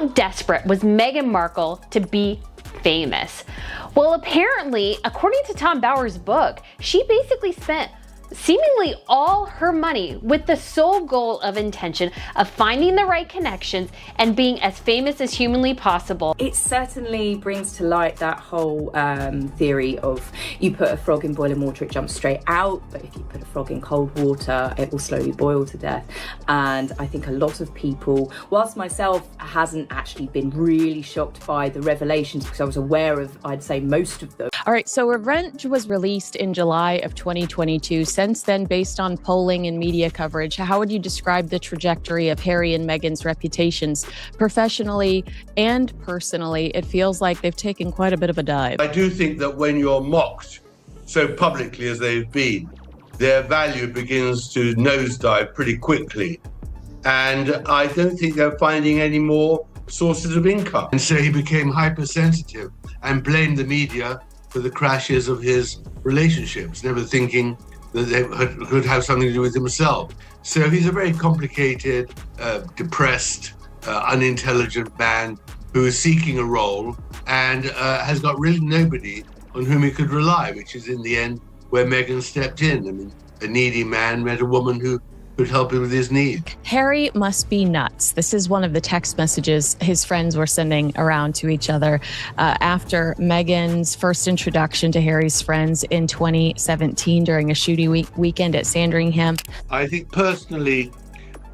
How desperate was Meghan Markle to be famous? Well, apparently, according to Tom Bower's book, she basically spent seemingly all her money with the sole goal of intention of finding the right connections and being as famous as humanly possible. It certainly brings to light that whole theory of you put a frog in boiling water, it jumps straight out, but if you put a frog in cold water, it will slowly boil to death. And I think a lot of people, whilst myself hasn't actually been really shocked by the revelations because I was aware of, I'd say, most of them. All right, so Revenge was released in July of 2022. Since then, based on polling and media coverage, how would you describe the trajectory of Harry and Meghan's reputations professionally and personally? It feels like they've taken quite a bit of a dive. I do think that when you're mocked so publicly as they've been, their value begins to nosedive pretty quickly. And I don't think they're finding any more sources of income. And so he became hypersensitive and blamed the media for the crashes of his relationships, never thinking that they could have something to do with himself. So he's a very complicated, depressed, unintelligent man who is seeking a role and has got really nobody on whom he could rely, which is in the end where Meghan stepped in. I mean, a needy man met a woman who could help him with his need. Harry must be nuts. This is one of the text messages his friends were sending around to each other after Meghan's first introduction to Harry's friends in 2017 during a shooting weekend at Sandringham. I think personally,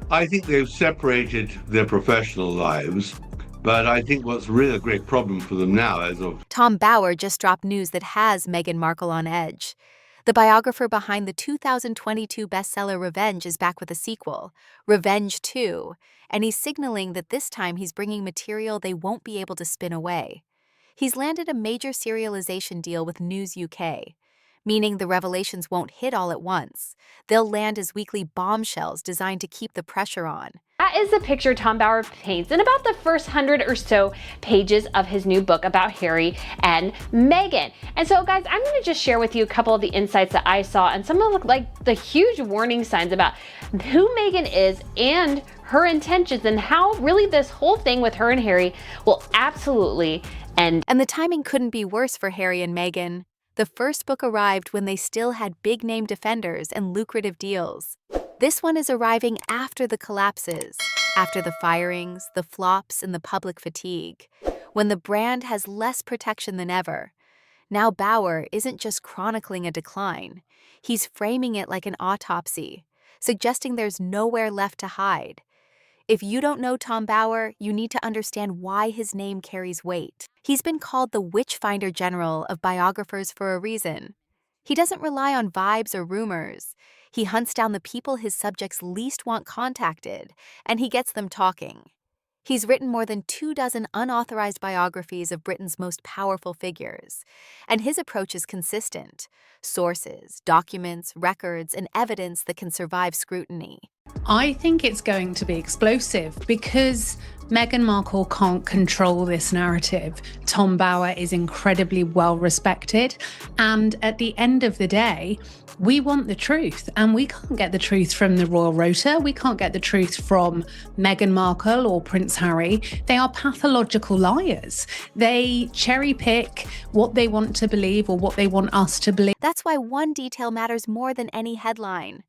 they've separated their professional lives, but I think what's really a great problem for them now as of... Tom Bower just dropped news that has Meghan Markle on edge. The biographer behind the 2022 bestseller Revenge is back with a sequel, Revenge 2, and he's signaling that this time he's bringing material they won't be able to spin away. He's landed a major serialization deal with News UK, meaning the revelations won't hit all at once. They'll land as weekly bombshells designed to keep the pressure on. That is the picture Tom Bower paints in about the first 100 or so pages of his new book about Harry and Meghan. And so guys, I'm going to just share with you a couple of the insights that I saw and some of the huge warning signs about who Meghan is and her intentions and how really this whole thing with her and Harry will absolutely end. And the timing couldn't be worse for Harry and Meghan. The first book arrived when they still had big-name defenders and lucrative deals. This one is arriving after the collapses, after the firings, the flops, and the public fatigue, when the brand has less protection than ever. Now Bower isn't just chronicling a decline. He's framing it like an autopsy, suggesting there's nowhere left to hide. If you don't know Tom Bower, you need to understand why his name carries weight. He's been called the Witchfinder General of biographers for a reason. He doesn't rely on vibes or rumors. He hunts down the people his subjects least want contacted, and he gets them talking. He's written more than 24 unauthorized biographies of Britain's most powerful figures, and his approach is consistent: sources, documents, records, and evidence that can survive scrutiny. I think it's going to be explosive because Meghan Markle can't control this narrative. Tom Bower is incredibly well respected, and at the end of the day, we want the truth, and we can't get the truth from the Royal Rota. We can't get the truth from Meghan Markle or Prince Harry. They are pathological liars. They cherry pick what they want to believe or what they want us to believe. That's why one detail matters more than any headline.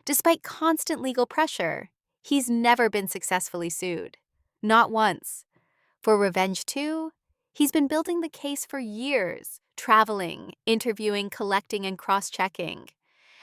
Despite constant legal pressure, he's never been successfully sued. Not once. For Revenge 2, he's been building the case for years, traveling, interviewing, collecting, and cross-checking.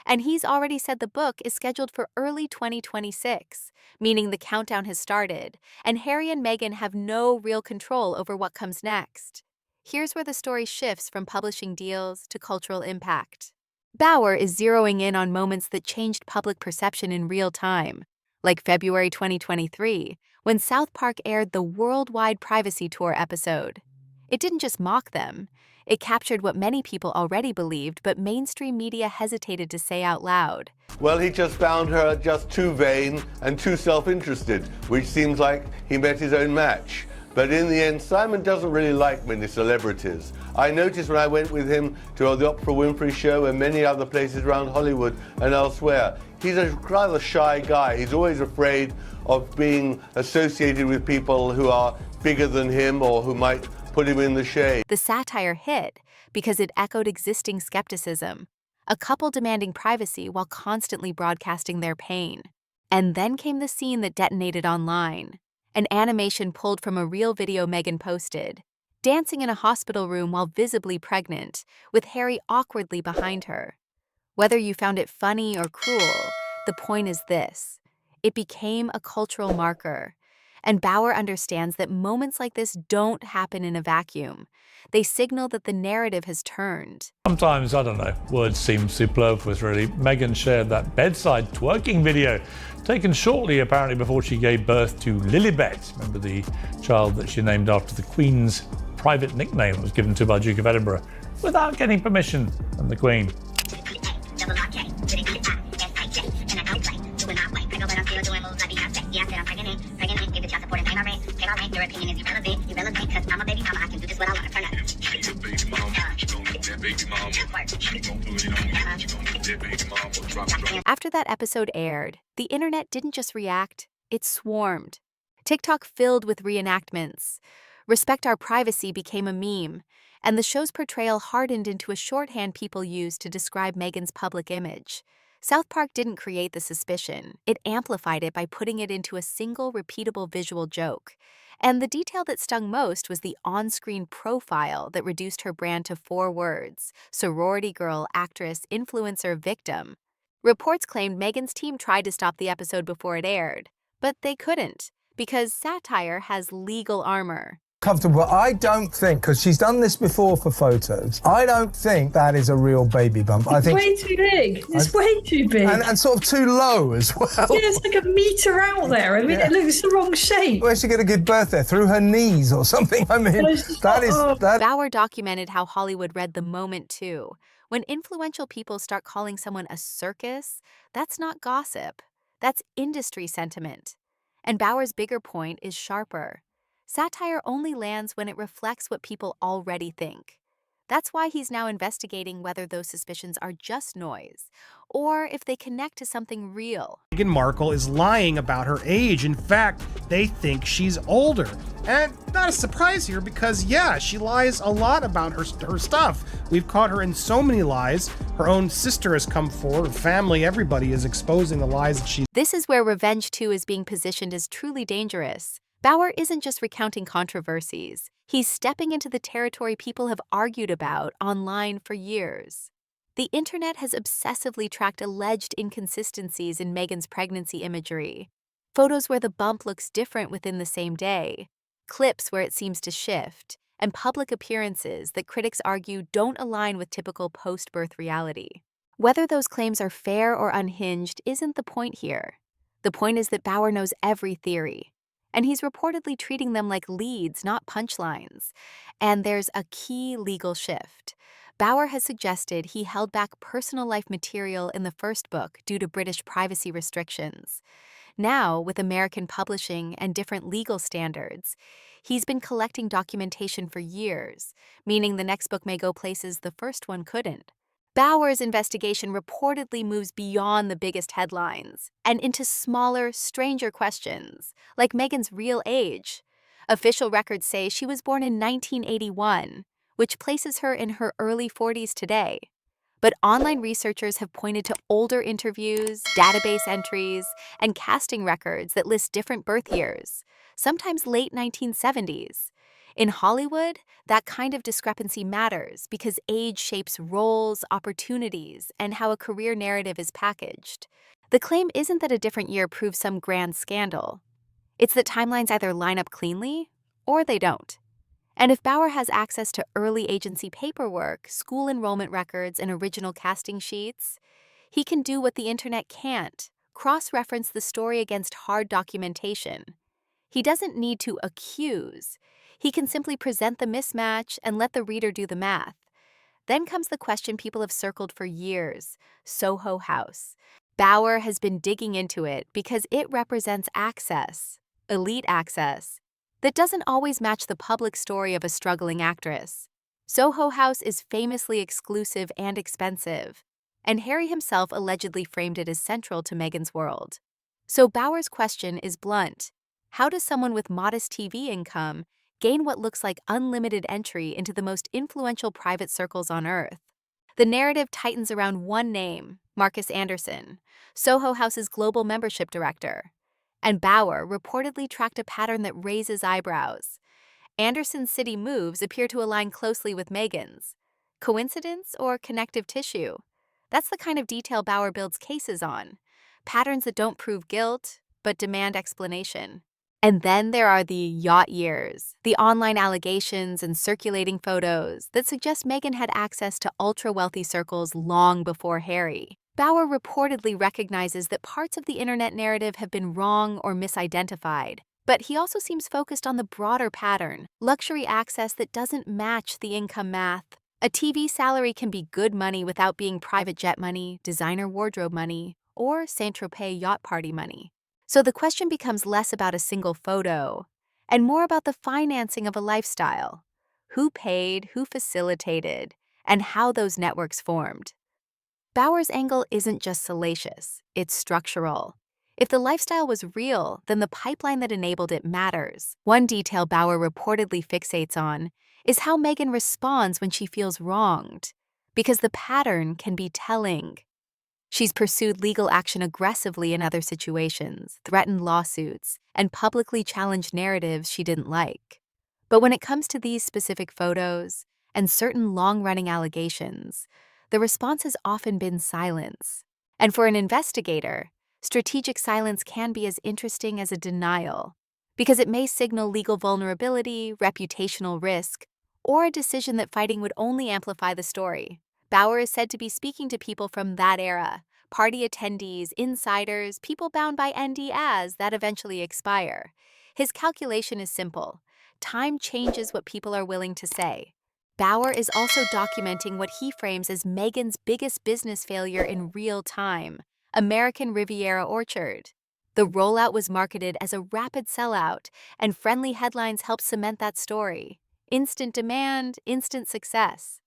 And he's already said the book is scheduled for early 2026, meaning the countdown has started, and Harry and Meghan have no real control over what comes next. Here's where the story shifts from publishing deals to cultural impact. Bower is zeroing in on moments that changed public perception in real time, like February 2023, when South Park aired the worldwide Privacy Tour episode. It didn't just mock them. It captured what many people already believed, but mainstream media hesitated to say out loud. Well, he just found her just too vain and too self-interested, which seems like he met his own match. But in the end, Simon doesn't really like many celebrities. I noticed when I went with him to the Oprah Winfrey Show and many other places around Hollywood and elsewhere, he's a rather shy guy. He's always afraid of being associated with people who are bigger than him or who might put him in the shade. The satire hit because it echoed existing skepticism, a couple demanding privacy while constantly broadcasting their pain. And then came the scene that detonated online, an animation pulled from a real video Meghan posted, dancing in a hospital room while visibly pregnant, with Harry awkwardly behind her. Whether you found it funny or cruel, the point is this: it became a cultural marker. And Bauer understands that moments like this don't happen in a vacuum. They signal that the narrative has turned. Sometimes, I don't know, words seem superfluous really. Meghan shared that bedside twerking video, taken shortly apparently before she gave birth to Lilibet. Remember the child that she named after the Queen's private nickname that was given to by Duke of Edinburgh, without getting permission from the Queen. After that episode aired, the internet didn't just react, it swarmed. TikTok filled with reenactments. Respect Our Privacy became a meme, and the show's portrayal hardened into a shorthand people used to describe Meghan's public image. South Park didn't create the suspicion, it amplified it by putting it into a single repeatable visual joke. And the detail that stung most was the on-screen profile that reduced her brand to 4 words: sorority girl, actress, influencer, victim. Reports claimed Meghan's team tried to stop the episode before it aired, but they couldn't, because satire has legal armor. Comfortable. I don't think, because she's done this before for photos, I don't think that is a real baby bump. I think way too big. It's way too big. and sort of too low as well. Yeah, it's like a metre out there. I mean, It looks the wrong shape. Where's she going to give birth there? Through her knees or something? I mean, that Bauer documented how Hollywood read the moment too. When influential people start calling someone a circus, that's not gossip. That's industry sentiment. And Bauer's bigger point is sharper. Satire only lands when it reflects what people already think. That's why he's now investigating whether those suspicions are just noise, or if they connect to something real. Meghan Markle is lying about her age. In fact, they think she's older. And not a surprise here because, yeah, she lies a lot about her stuff. We've caught her in so many lies. Her own sister has come forward, her family, everybody is exposing the lies that she's... This is where Revenge 2 is being positioned as truly dangerous. Bauer isn't just recounting controversies. He's stepping into the territory people have argued about online for years. The internet has obsessively tracked alleged inconsistencies in Meghan's pregnancy imagery. Photos where the bump looks different within the same day, clips where it seems to shift, and public appearances that critics argue don't align with typical post-birth reality. Whether those claims are fair or unhinged isn't the point here. The point is that Bauer knows every theory, and he's reportedly treating them like leads, not punchlines. And there's a key legal shift. Bauer has suggested he held back personal life material in the first book due to British privacy restrictions. Now, with American publishing and different legal standards, he's been collecting documentation for years, meaning the next book may go places the first one couldn't. Bauer's investigation reportedly moves beyond the biggest headlines and into smaller, stranger questions, like Meghan's real age. Official records say she was born in 1981, which places her in her early 40s today. But online researchers have pointed to older interviews, database entries, and casting records that list different birth years, sometimes late 1970s. In Hollywood, that kind of discrepancy matters because age shapes roles, opportunities, and how a career narrative is packaged. The claim isn't that a different year proves some grand scandal. It's that timelines either line up cleanly or they don't. And if Bauer has access to early agency paperwork, school enrollment records, and original casting sheets, he can do what the internet can't: cross-reference the story against hard documentation. He doesn't need to accuse. He can simply present the mismatch and let the reader do the math. Then comes the question people have circled for years: Soho House. Bauer has been digging into it because it represents access, elite access, that doesn't always match the public story of a struggling actress. Soho House is famously exclusive and expensive. and Harry himself allegedly framed it as central to Meghan's world. So Bauer's question is blunt. How does someone with modest TV income gain what looks like unlimited entry into the most influential private circles on Earth? The narrative tightens around one name, Marcus Anderson, Soho House's global membership director. And Bauer reportedly tracked a pattern that raises eyebrows. Anderson's city moves appear to align closely with Meghan's. Coincidence or connective tissue? That's the kind of detail Bauer builds cases on. Patterns that don't prove guilt, but demand explanation. And then there are the yacht years, the online allegations and circulating photos that suggest Meghan had access to ultra-wealthy circles long before Harry. Bauer reportedly recognizes that parts of the internet narrative have been wrong or misidentified, but he also seems focused on the broader pattern, luxury access that doesn't match the income math. A TV salary can be good money without being private jet money, designer wardrobe money, or Saint-Tropez yacht party money. So the question becomes less about a single photo and more about the financing of a lifestyle. Who paid, who facilitated, and how those networks formed. Bauer's angle isn't just salacious, it's structural. If the lifestyle was real, then the pipeline that enabled it matters. One detail Bauer reportedly fixates on is how Meghan responds when she feels wronged, because the pattern can be telling. She's pursued legal action aggressively in other situations, threatened lawsuits, and publicly challenged narratives she didn't like. But when it comes to these specific photos and certain long-running allegations, the response has often been silence. And for an investigator, strategic silence can be as interesting as a denial, because it may signal legal vulnerability, reputational risk, or a decision that fighting would only amplify the story. Bauer is said to be speaking to people from that era, party attendees, insiders, people bound by NDAs that eventually expire. His calculation is simple. Time changes what people are willing to say. Bauer is also documenting what he frames as Meghan's biggest business failure in real time, American Riviera Orchard. The rollout was marketed as a rapid sellout, and friendly headlines helped cement that story. Instant demand, instant success.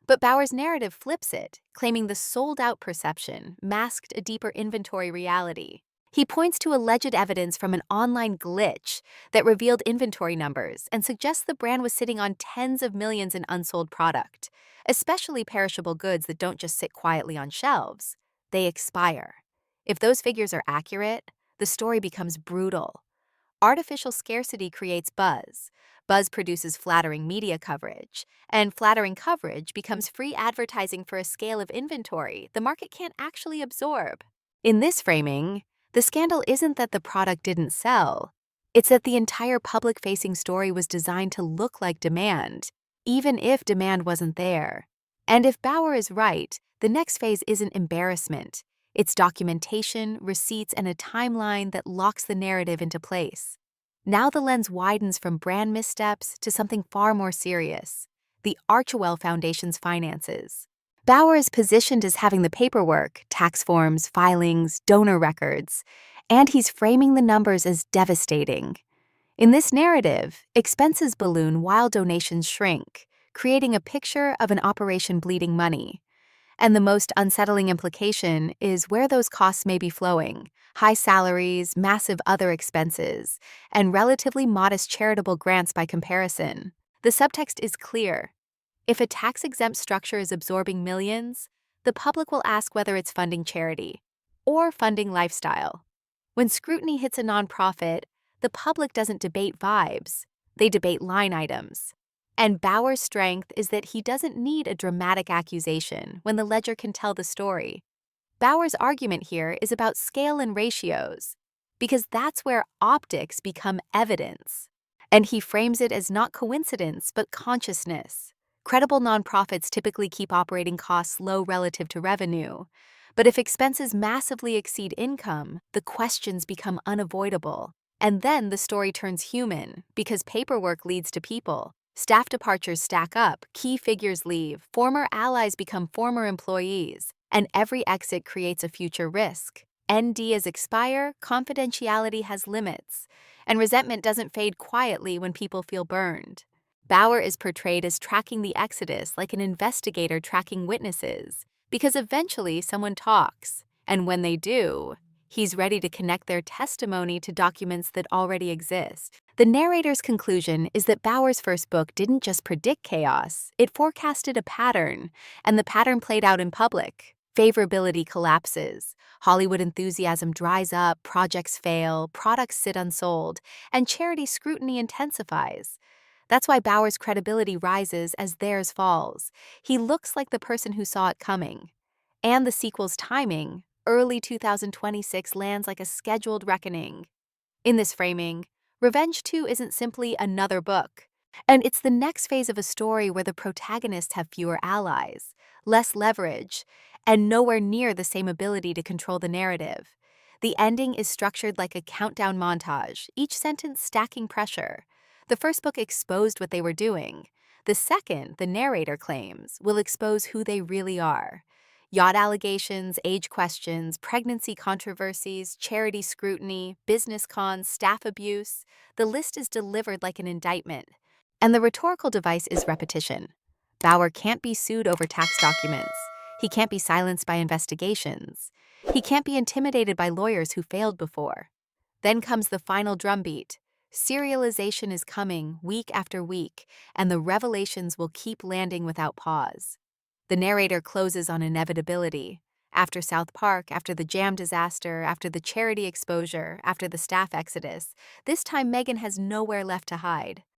But Bauer's narrative flips it, claiming the sold-out perception masked a deeper inventory reality. He points to alleged evidence from an online glitch that revealed inventory numbers and suggests the brand was sitting on tens of millions in unsold product, especially perishable goods that don't just sit quietly on shelves. They expire. If those figures are accurate, the story becomes brutal. Artificial scarcity creates buzz. Buzz produces flattering media coverage, and flattering coverage becomes free advertising for a scale of inventory the market can't actually absorb. In this framing, the scandal isn't that the product didn't sell. It's that the entire public-facing story was designed to look like demand, even if demand wasn't there. And if Bauer is right, the next phase isn't embarrassment. It's documentation, receipts, and a timeline that locks the narrative into place. Now the lens widens from brand missteps to something far more serious, the Archewell Foundation's finances. Bauer is positioned as having the paperwork, tax forms, filings, donor records, and he's framing the numbers as devastating. In this narrative, expenses balloon while donations shrink, creating a picture of an operation bleeding money. And the most unsettling implication is where those costs may be flowing: high salaries, massive other expenses, and relatively modest charitable grants by comparison. The subtext is clear. If a tax-exempt structure is absorbing millions, the public will ask whether it's funding charity or funding lifestyle. When scrutiny hits a nonprofit, the public doesn't debate vibes, they debate line items. And Bauer's strength is that he doesn't need a dramatic accusation when the ledger can tell the story. Bauer's argument here is about scale and ratios, because that's where optics become evidence. And he frames it as not coincidence, but consciousness. Credible nonprofits typically keep operating costs low relative to revenue. But if expenses massively exceed income, the questions become unavoidable. And then the story turns human, because paperwork leads to people. Staff departures stack up, key figures leave, former allies become former employees, and every exit creates a future risk. NDAs expire, confidentiality has limits, and resentment doesn't fade quietly when people feel burned. Bauer is portrayed as tracking the exodus like an investigator tracking witnesses, because eventually someone talks, and when they do, he's ready to connect their testimony to documents that already exist. The narrator's conclusion is that Bauer's first book didn't just predict chaos, it forecasted a pattern, and the pattern played out in public. Favorability collapses, Hollywood enthusiasm dries up, projects fail, products sit unsold, and charity scrutiny intensifies. That's why Bauer's credibility rises as theirs falls. He looks like the person who saw it coming. And the sequel's timing, early 2026, lands like a scheduled reckoning. In this framing, Revenge 2 isn't simply another book, and it's the next phase of a story where the protagonists have fewer allies, less leverage, and nowhere near the same ability to control the narrative. The ending is structured like a countdown montage, each sentence stacking pressure. The first book exposed what they were doing. The second, the narrator claims, will expose who they really are. Yacht allegations, age questions, pregnancy controversies, charity scrutiny, business cons, staff abuse. The list is delivered like an indictment. And the rhetorical device is repetition. Bauer can't be sued over tax documents. He can't be silenced by investigations. He can't be intimidated by lawyers who failed before. Then comes the final drumbeat. Serialization is coming week after week, and the revelations will keep landing without pause. The narrator closes on inevitability. After South Park, after the jam disaster, after the charity exposure, after the staff exodus, this time Meghan has nowhere left to hide.